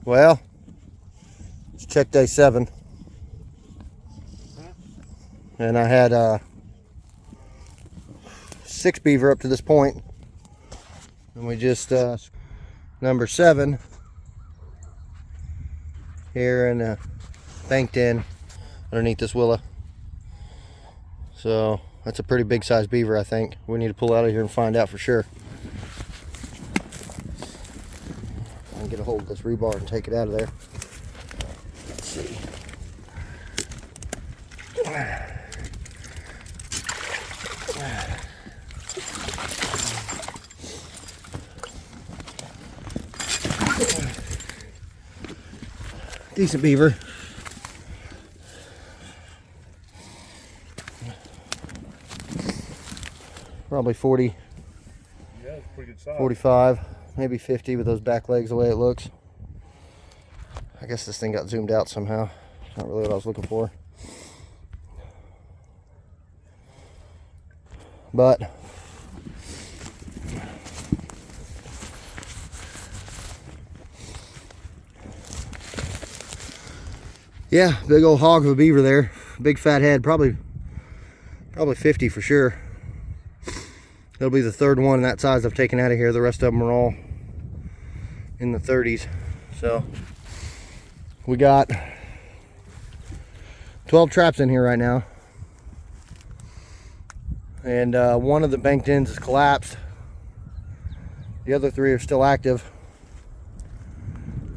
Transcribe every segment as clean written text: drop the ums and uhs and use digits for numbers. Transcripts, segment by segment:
Well, it's check day 7. And I had 6 beaver up to this point. And we just, number 7 here and banked in underneath this willow. So that's a pretty big sized beaver, I think. We need to pull out of here and find out for sure. I can get a hold of this rebar and take it out of there. Let's see. Decent beaver. Probably 40, yeah, it's pretty good size. 45, maybe 50 with those back legs the way it looks. I guess this thing got zoomed out somehow. Not really what I was looking for. But yeah, big old hog of a beaver there. Big fat head, probably 50 for sure. It'll be the 3rd one that size I've taken out of here. The rest of them are all in the 30s. So we got 12 traps in here right now. And one of the banked ends is collapsed. The other 3 are still active.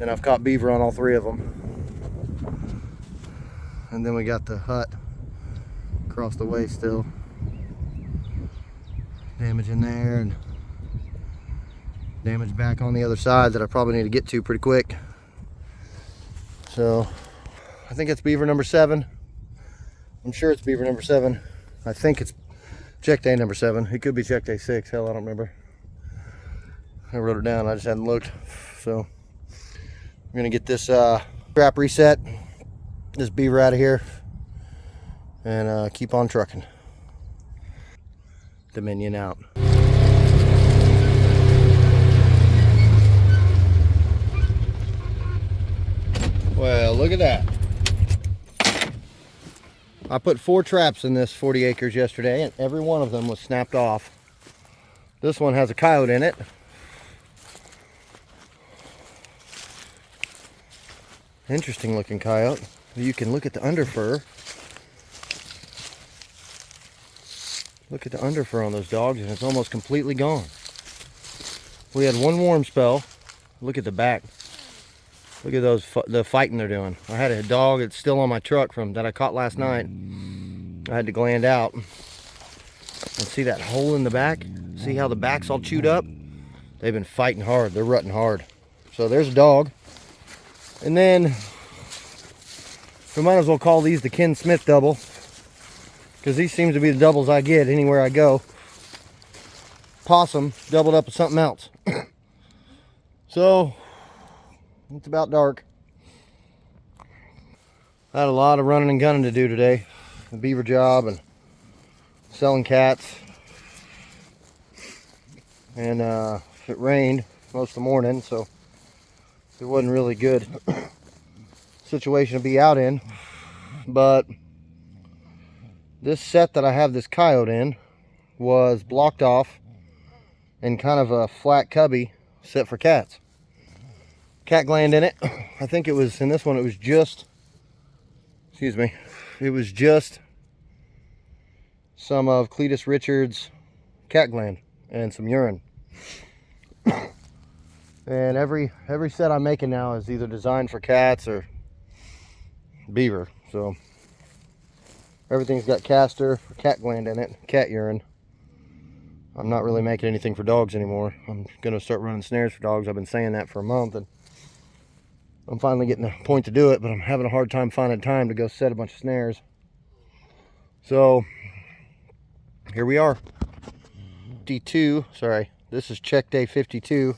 And I've caught beaver on all 3 of them. And then we got the hut across the way still. Damage in there and damage back on the other side that I probably need to get to pretty quick. So I think it's beaver number 7. I'm sure it's beaver number 7. I think it's check day number 7. It could be check day 6. Hell, I don't remember. I wrote it down. I just hadn't looked. So I'm gonna get this trap reset, this beaver out of here, and keep on trucking. Dominion out. Well, look at that. I put 4 traps in this 40 acres yesterday, and every one of them was snapped off. This one has a coyote in it. Interesting looking coyote. You can look at the underfur. Look at the underfur on those dogs, and it's almost completely gone. We had one warm spell. Look at the back. Look at those, the fighting they're doing. I had a dog that's still on my truck from that I caught last night. I had to gland out. And see that hole in the back? See how the back's all chewed up? They've been fighting hard. They're rutting hard. So there's a dog. And then we might as well call these the Ken Smith double, because these seems to be the doubles I get anywhere I go. Possum doubled up with something else. So it's about dark. I had a lot of running and gunning to do today. The beaver job and selling cats. And it rained most of the morning, so it wasn't really good situation to be out in. But this set that I have this coyote in was blocked off and kind of a flat cubby set for cats. Cat gland in it. I think it was, in this one, it was just, excuse me, it was just some of Cletus Richards' cat gland and some urine. And every set I'm making now is either designed for cats or beaver. So everything's got castor or cat gland in it, cat urine. I'm not really making anything for dogs anymore. I'm gonna start running snares for dogs. I've been saying that for a month, and I'm finally getting the point to do it, but I'm having a hard time finding time to go set a bunch of snares. So here we are. 52, sorry, this is check day 52.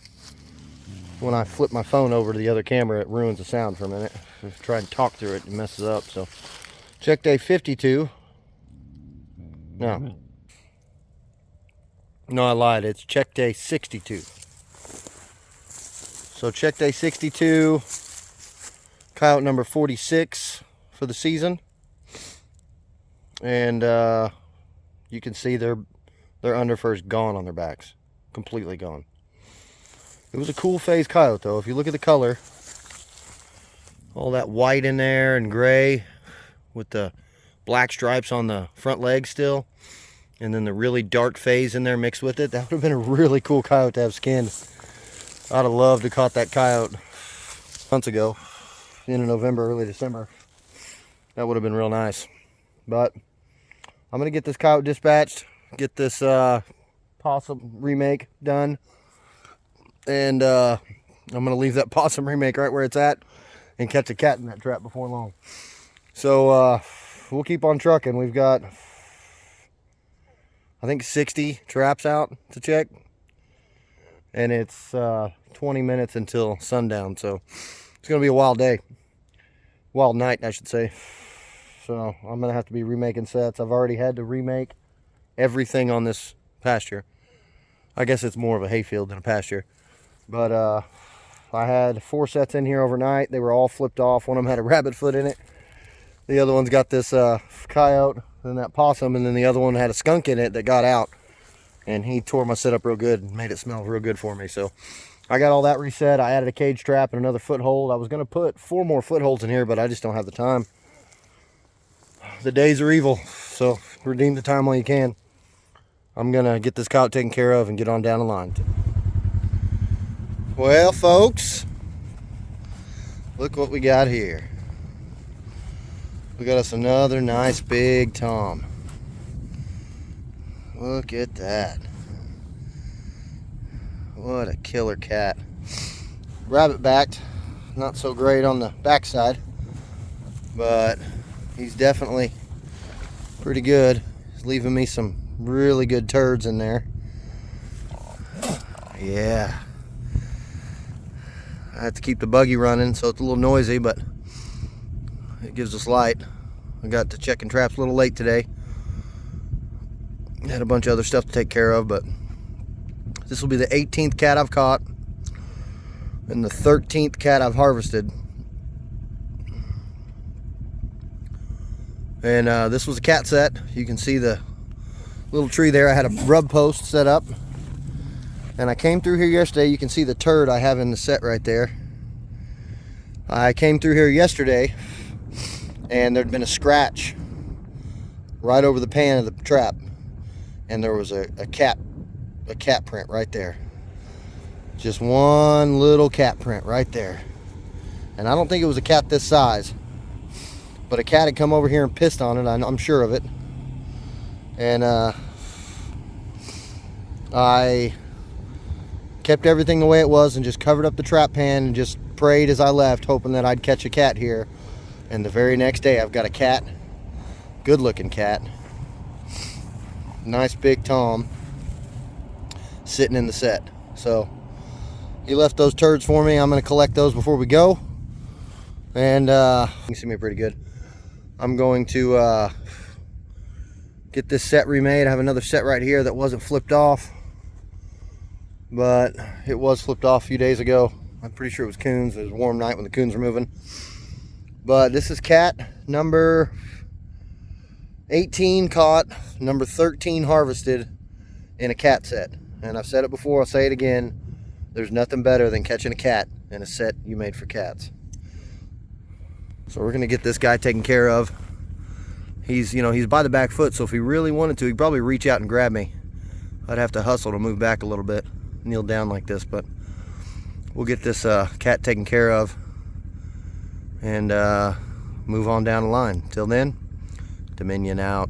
When I flip my phone over to the other camera, it ruins the sound for a minute. If I try and talk through it, it messes up. So check day 52. No, I lied. It's check day 62. So check day 62. Coyote number 46 for the season. And you can see their underfur's gone on their backs. Completely gone. It was a cool phase coyote though. If you look at the color, all that white in there and gray with the black stripes on the front leg still, and then the really dark phase in there mixed with it, that would have been a really cool coyote to have skinned. I'd have loved to caught that coyote months ago, in November, early December. That would have been real nice. But I'm gonna get this coyote dispatched, get this possum remake done, and I'm gonna leave that possum remake right where it's at and catch a cat in that trap before long. So we'll keep on trucking. We've got, I think, 60 traps out to check, and it's 20 minutes until sundown, so it's gonna be a wild day, wild night I should say. So I'm gonna have to be remaking sets. I've already had to remake everything on this pasture. I guess it's more of a hayfield than a pasture, but I had 4 sets in here overnight. They were all flipped off. One of them had a rabbit foot in it. The other one's got this coyote and that possum, and then the other one had a skunk in it that got out, and he tore my setup real good and made it smell real good for me. So I got all that reset. I added a cage trap and another foothold. I was gonna put 4 more footholds in here, but I just don't have the time. The days are evil, so redeem the time while you can. I'm gonna get this coyote taken care of and get on down the line. Well, folks, look what we got here. We got us another nice big tom. Look at that. What a killer cat. Rabbit backed, not so great on the backside, but he's definitely pretty good. He's leaving me some really good turds in there. Yeah. I have to keep the buggy running, so it's a little noisy, but it gives us light. I got to checking traps a little late today. Had a bunch of other stuff to take care of, but this will be the 18th cat I've caught and the 13th cat I've harvested. And this was a cat set. You can see the little tree there. I had a rub post set up, and I came through here yesterday. You can see the turd I have in the set right there. I came through here yesterday, and there'd been a scratch right over the pan of the trap, and there was a cat print right there. Just one little cat print right there. And I don't think it was a cat this size, but a cat had come over here and pissed on it. I'm sure of it. And I kept everything the way it was and just covered up the trap pan and just prayed as I left, hoping that I'd catch a cat here. And the very next day I've got a cat, good looking cat, nice big tom, sitting in the set. So he left those turds for me. I'm going to collect those before we go, and you can see me pretty good. I'm going to get this set remade. I have another set right here that wasn't flipped off, but it was flipped off a few days ago. I'm pretty sure it was coons. It was a warm night when the coons were moving. But this is cat number 18 caught, number 13 harvested in a cat set. And I've said it before, I'll say it again. There's nothing better than catching a cat in a set you made for cats. So we're gonna get this guy taken care of. He's, you know, he's by the back foot, so if he really wanted to, he'd probably reach out and grab me. I'd have to hustle to move back a little bit, kneel down like this, but we'll get this cat taken care of and move on down the line. Till then, Dominion out.